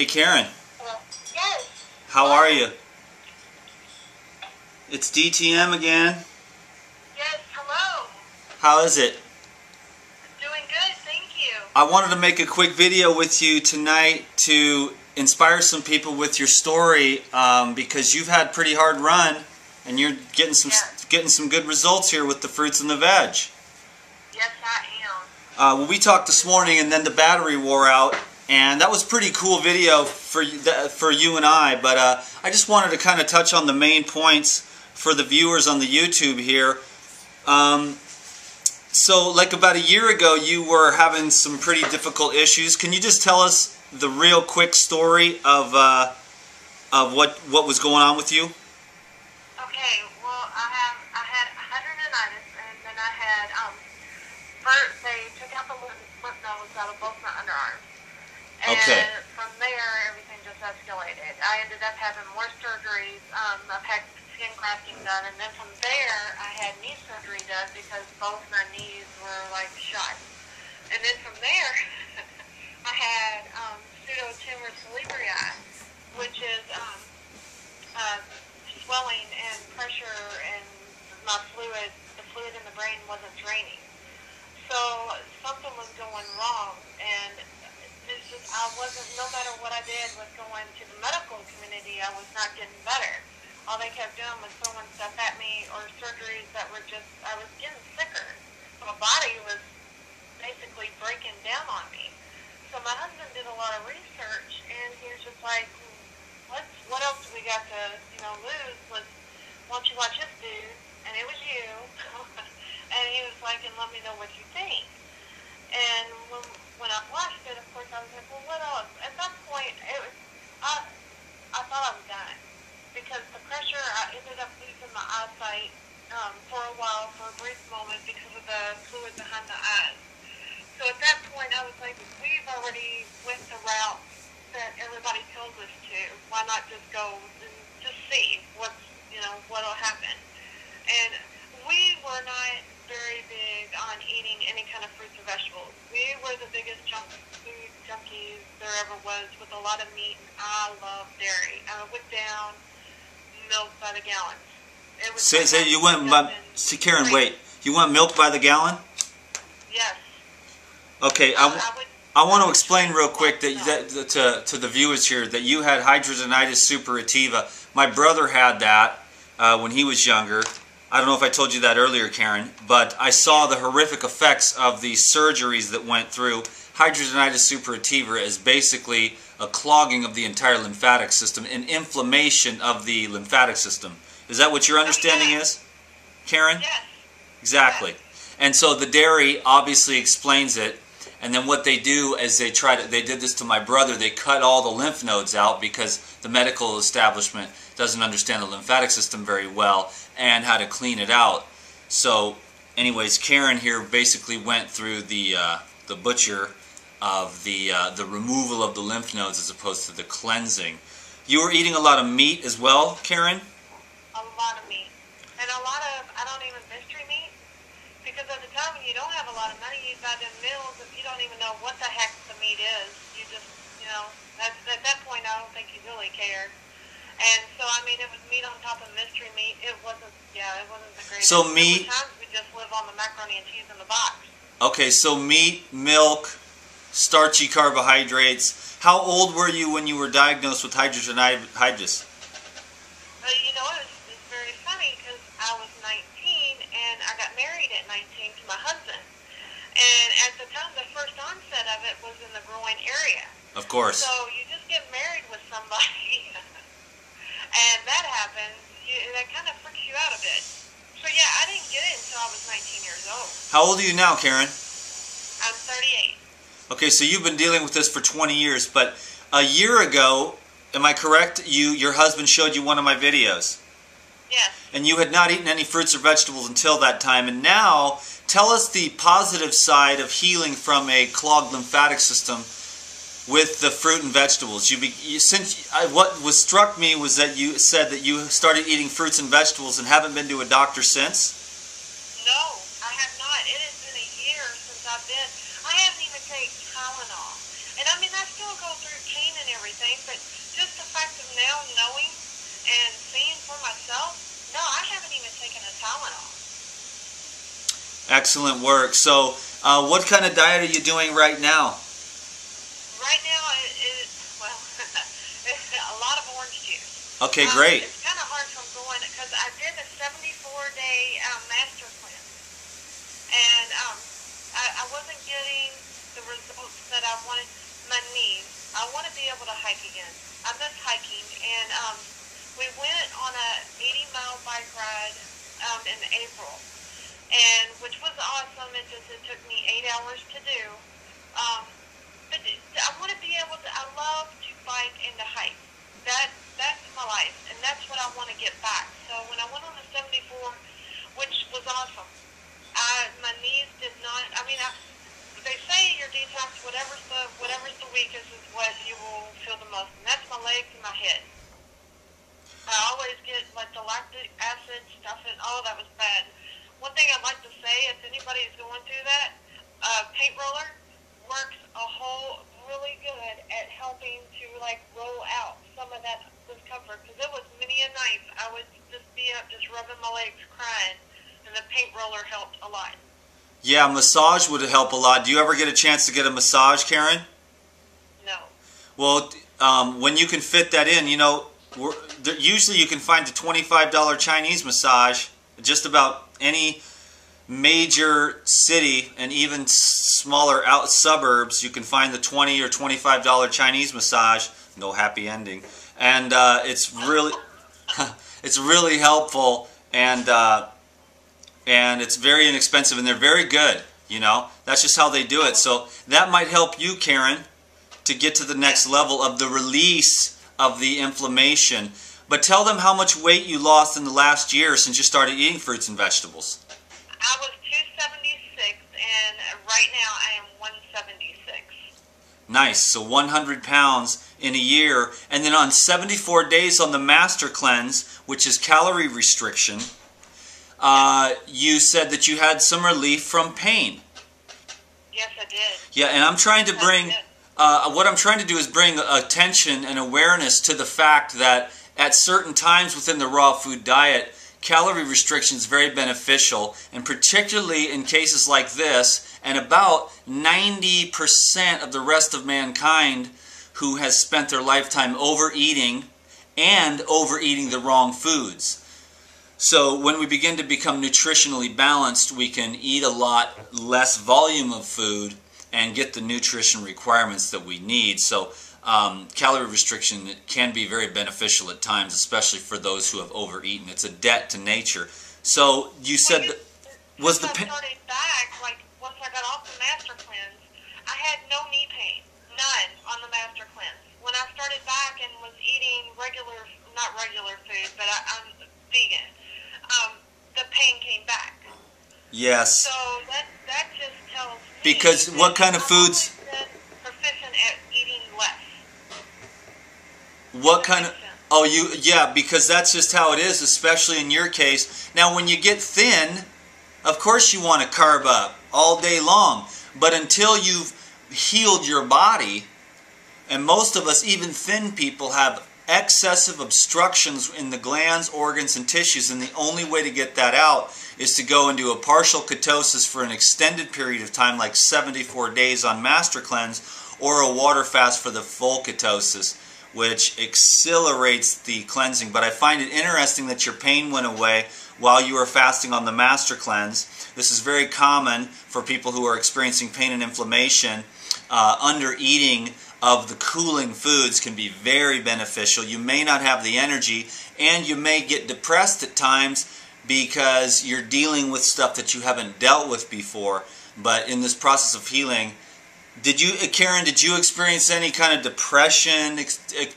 Hey Karen, Hello? Yes. how are you? It's DTM again. Yes, hello. How is it? Doing good, thank you. I wanted to make a quick video with you tonight to inspire some people with your story because you've had a pretty hard run and you're getting some good results here with the fruits and the veg. Yes, I am. Well, we talked this morning and then the battery wore out, and that was a pretty cool video for you and I, but I just wanted to kind of touch on the main points for the viewers on the YouTube here. So like about a year ago you were having some pretty difficult issues. Can you just tell us the real quick story of what was going on with you? Okay, well I had hydradenitis, and then I had first they took out the lymph nodes out of both my underarms. And Okay. from there everything just escalated. I ended up having more surgeries. I've had skin grafting done, and then from there I had knee surgery done because both my knees were like shot. And then from there I had pseudotumor cerebri, which is swelling and pressure, and the fluid in the brain wasn't draining. So something was going wrong, and it's just, no matter what I did with going to the medical community, I was not getting better. All they kept doing was throwing stuff at me, or surgeries that were just, I was getting sicker. My body was basically breaking down on me. So my husband did a lot of research, and he was just like, what else do we got to, lose? Why don't you watch this dude? And it was you. And he was like, and let me know what you think. And when I watched it, of course, I was like, well, what else? At that point, I thought I was done. Because the pressure, I ended up losing my eyesight for a while, for a brief moment, because of the fluid behind the eyes. So at that point, I was like, we've already went the route that everybody tells us to. Why not just go and just see what'll happen? And we were not very big on eating any kind of fruits or vegetables. We were the biggest food junkies there ever was, with a lot of meat, and I love dairy. I went down milk by the gallon. It was You went Karen, wait. You want milk by the gallon? Yes. Okay, I want to explain real quick to the viewers here that you had hidradenitis suppurativa. My brother had that when he was younger. I don't know if I told you that earlier, Karen, but I saw the horrific effects of the surgeries that went through. Hidradenitis suppurativa is basically a clogging of the entire lymphatic system, an inflammation of the lymphatic system. Is that what your understanding is, Karen? Yes. Exactly. And so the dairy obviously explains it. And then what they do is they did this to my brother, they cut all the lymph nodes out because the medical establishment doesn't understand the lymphatic system very well and how to clean it out. So anyways, Karen here basically went through the butcher of the removal of the lymph nodes as opposed to the cleansing. You were eating a lot of meat as well, Karen? A lot of meat. And a lot of, I don't even mystery meat. Because at the time when you don't have a lot of money, you buy them meals and you don't even know what the heck the meat is. You just, at that point I don't think you really cared. And so, I mean, it was meat on top of mystery meat. It wasn't the greatest. So meat... Sometimes we just live on the macaroni and cheese in the box. Okay, so meat, milk, starchy carbohydrates. How old were you when you were diagnosed with hidradenitis? It's very funny because I was 19 and I got married at 19 to my husband. And at the time, the first onset of it was in the groin area. Of course. So you just get married with somebody, and that happens. That kind of freaks you out a bit. So yeah, I didn't get it until I was 19 years old. How old are you now, Karen? I'm 38. Okay, so you've been dealing with this for 20 years, but a year ago, am I correct, your husband showed you one of my videos? Yes. And you had not eaten any fruits or vegetables until that time, and now tell us the positive side of healing from a clogged lymphatic system with the fruit and vegetables. What struck me was that you said that you started eating fruits and vegetables and haven't been to a doctor since? No, I have not. It has been a year since I haven't even taken Tylenol. And I mean, I still go through pain and everything, now knowing and seeing for myself, no, I haven't even taken a Tylenol. Excellent work. So, what kind of diet are you doing right now? Right now, well, it's a lot of orange juice. Okay, great. It's kind of hard from going, because I did a 74-day master cleanse, and I wasn't getting the results that I wanted. My knees, I want to be able to hike again. I miss hiking, and we went on a 80-mile bike ride in April, and which was awesome. It took me 8 hours to do. But I want to be able to. I love to bike and to hike. That's my life, and that's what I want to get back. So when I went on the 74, which was awesome, my knees did not. I mean, they say your detox, whatever's the weakest, is what you will feel the most, and that's my legs and my head. I always get like the lactic acid stuff, and that was bad. One thing I'd like to say, if anybody's going through that, paint roller works really good at helping to like roll out some of that discomfort, because it was many a night I would just be up just rubbing my legs crying, and the paint roller helped a lot. Yeah, massage would help a lot. Do you ever get a chance to get a massage, Karen? No. Well, when you can fit that in, usually you can find a $25 Chinese massage just about any major city, and even smaller out suburbs. You can find the $20 or $25 Chinese massage. No happy ending, and it's really it's really helpful, and it's very inexpensive, and they're very good. That's just how they do it. So that might help you, Karen, to get to the next level of the release of the inflammation. But tell them how much weight you lost in the last year since you started eating fruits and vegetables. I was 276, and right now I am 176. Nice. So 100 pounds in a year. And then on 74 days on the Master Cleanse, which is calorie restriction, you said that you had some relief from pain. Yes, I did. Yeah, and I'm trying to bring, what I'm trying to do is bring attention and awareness to the fact that at certain times within the raw food diet, calorie restriction is very beneficial, and particularly in cases like this, and about 90% of the rest of mankind who has spent their lifetime overeating and overeating the wrong foods. So when we begin to become nutritionally balanced, we can eat a lot less volume of food and get the nutrition requirements that we need. So calorie restriction can be very beneficial at times, especially for those who have overeaten. It's a debt to nature. So you said that was the pain. I started back, like once I got off the Master Cleanse, I had no knee pain, none on the Master Cleanse. When I started back and was eating not regular food, but I'm vegan, the pain came back. Yes. So that just tells me because what kind of foods? I'm proficient at eating less. What kind of? Oh, yeah, because that's just how it is, especially in your case. Now, when you get thin, of course you want to carb up all day long. But until you've healed your body, and most of us, even thin people, have excessive obstructions in the glands, organs, and tissues, and the only way to get that out is to go into a partial ketosis for an extended period of time, like 74 days on Master Cleanse, or a water fast for the full ketosis, which accelerates the cleansing. But I find it interesting that your pain went away while you were fasting on the Master Cleanse. This is very common for people who are experiencing pain and inflammation. Under eating of the cooling foods can be very beneficial. You may not have the energy, and you may get depressed at times because you're dealing with stuff that you haven't dealt with before. But in this process of healing, Karen, did you experience any kind of depression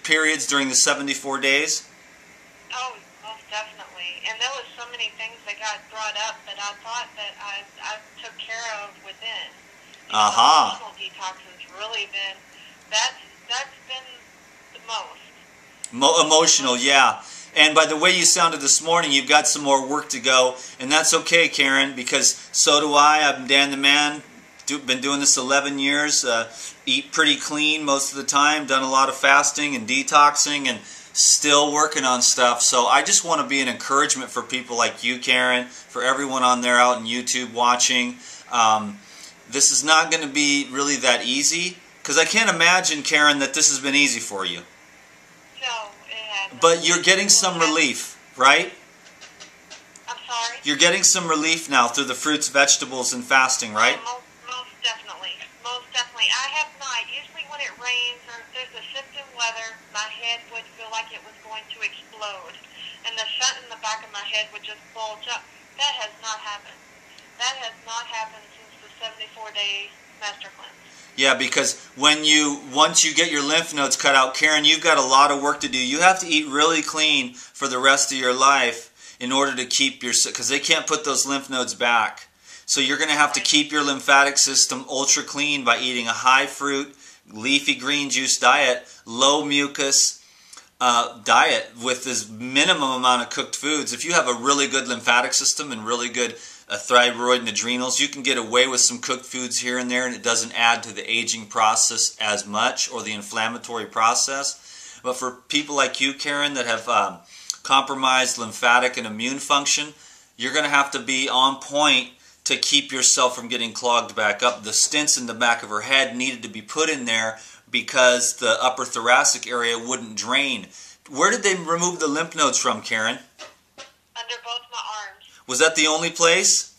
periods during the 74 days? Oh, most definitely. And there was so many things that got brought up that I thought that I took care of within. Aha. Emotional detox has really been, that's been the most. Emotional, yeah. And by the way you sounded this morning, you've got some more work to go. And that's okay, Karen, because so do I. I'm Dan the Man. Been doing this 11 years. Eat pretty clean most of the time. Done a lot of fasting and detoxing. And still working on stuff. So I just want to be an encouragement for people like you, Karen, for everyone on there out in YouTube watching. This is not going to be really that easy, because I can't imagine, Karen, that this has been easy for you. No, it hasn't. But you're getting some relief, right? I'm sorry? You're getting some relief now through the fruits, vegetables, and fasting, right? Oh, most definitely. Most definitely. I have not. Usually when it rains or if there's a shift in weather, my head would feel like it was going to explode. And the shunt in the back of my head would just bulge up. That has not happened. That has not happened since the 74-day master cleanse. Yeah, because once you get your lymph nodes cut out, Karen, you've got a lot of work to do. You have to eat really clean for the rest of your life in order to keep your, because they can't put those lymph nodes back. So you're going to have to keep your lymphatic system ultra clean by eating a high fruit, leafy green juice diet, low mucus diet with this minimum amount of cooked foods. If you have a really good lymphatic system and really good thyroid and adrenals, you can get away with some cooked foods here and there, and it doesn't add to the aging process as much or the inflammatory process. But for people like you, Karen, that have compromised lymphatic and immune function, you're going to have to be on point to keep yourself from getting clogged back up. The stents in the back of her head needed to be put in there because the upper thoracic area wouldn't drain. Where did they remove the lymph nodes from, Karen? Under both my arms. Was that the only place?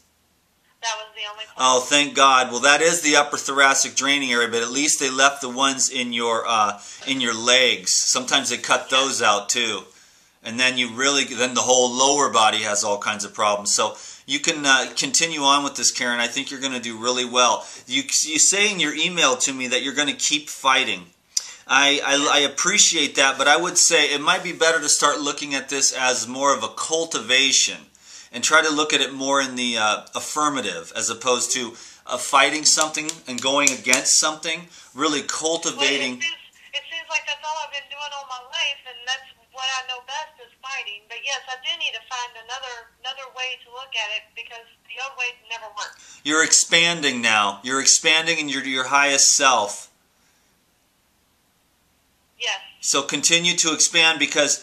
That was the only place. Oh, thank God. Well, that is the upper thoracic draining area, but at least they left the ones in your legs. Sometimes they cut those out too. And then then the whole lower body has all kinds of problems. So you can continue on with this, Karen. I think you're going to do really well. You say in your email to me that you're going to keep fighting. I appreciate that, but I would say it might be better to start looking at this as more of a cultivation and try to look at it more in the affirmative as opposed to fighting something and going against something, really cultivating. It seems like that's all I've been doing all my life, and that's what I know best is fighting. But yes, I do need to find another way to look at it because the old way never worked. You're expanding now. You're expanding in your highest self. Yes. So continue to expand because,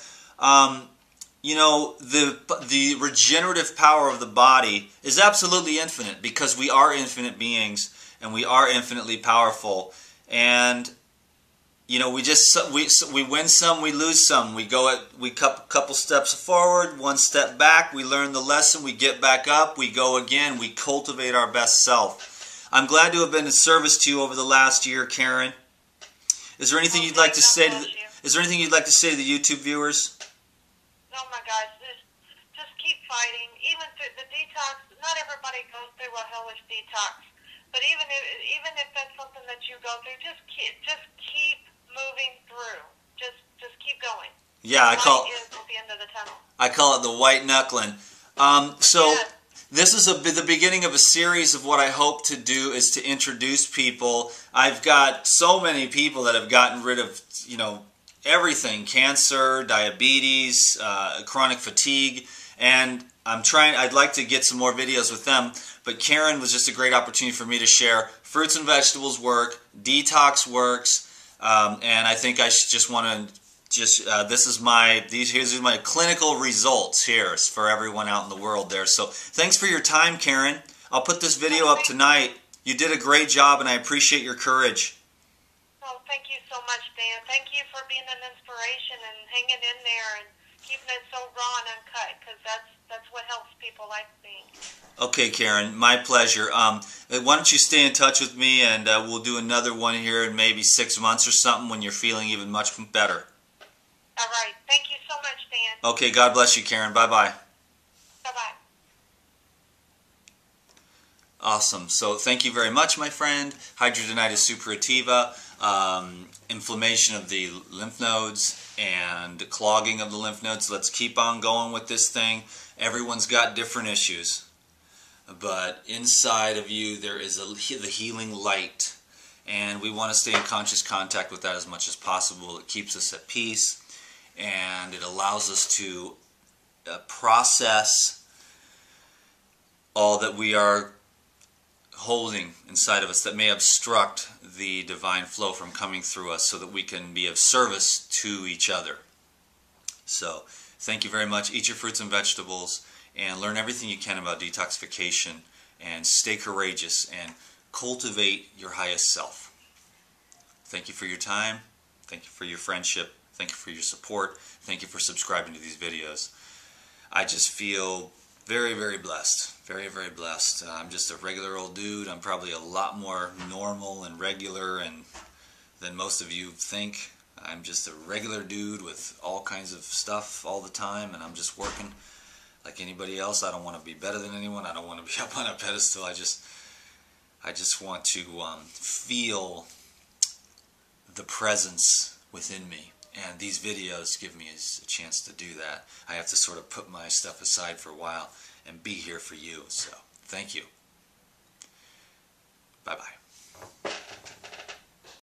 you know, the regenerative power of the body is absolutely infinite because we are infinite beings and we are infinitely powerful. And you know, we win some, we lose some. We couple steps forward, one step back. We learn the lesson. We get back up. We go again. We cultivate our best self. I'm glad to have been of service to you over the last year, Karen. Is there anything you'd like to say to the YouTube viewers? Oh my gosh, just keep fighting. Even through the detox, not everybody goes through a hellish detox. But even if that's something that you go through, just keep moving through. Just keep going. Yeah, I call it the white knuckling. This is the beginning of a series of what I hope to do is to introduce people. I've got so many people that have gotten rid of, you know, everything: cancer, diabetes, chronic fatigue, and I'd like to get some more videos with them. But Karen was just a great opportunity for me to share. Fruits and vegetables work, detox works, and I think I just want to here's my clinical results here for everyone out in the world there. So thanks for your time, Karen. I'll put this video up tonight. You did a great job, and I appreciate your courage. Oh, thank you so much, Dan. Thank you for being an inspiration and hanging in there and keeping it so raw and uncut, because that's what helps people like me. Okay, Karen, my pleasure. Why don't you stay in touch with me, and we'll do another one here in maybe 6 months or something when you're feeling even much better. All right. Thank you so much, Dan. Okay, God bless you, Karen. Bye-bye. Bye-bye. Awesome. So thank you very much, my friend. Hidradenitis suppurativa, inflammation of the lymph nodes and clogging of the lymph nodes. Let's keep on going with this thing. Everyone's got different issues. But inside of you there is the healing light. And we want to stay in conscious contact with that as much as possible. It keeps us at peace. And it allows us to process all that we are holding inside of us that may obstruct the divine flow from coming through us so that we can be of service to each other. So thank you very much. Eat your fruits and vegetables and learn everything you can about detoxification, and stay courageous and cultivate your highest self. Thank you for your time. Thank you for your friendship. Thank you for your support. Thank you for subscribing to these videos. I just feel very, very blessed. Very, very blessed. I'm just a regular old dude. I'm probably a lot more normal and regular than most of you think. I'm just a regular dude with all kinds of stuff all the time, and I'm just working like anybody else. I don't want to be better than anyone. I don't want to be up on a pedestal. I just want to feel the presence within me, and these videos give me a chance to do that. I have to sort of put my stuff aside for a while and be here for you. So thank you. Bye bye.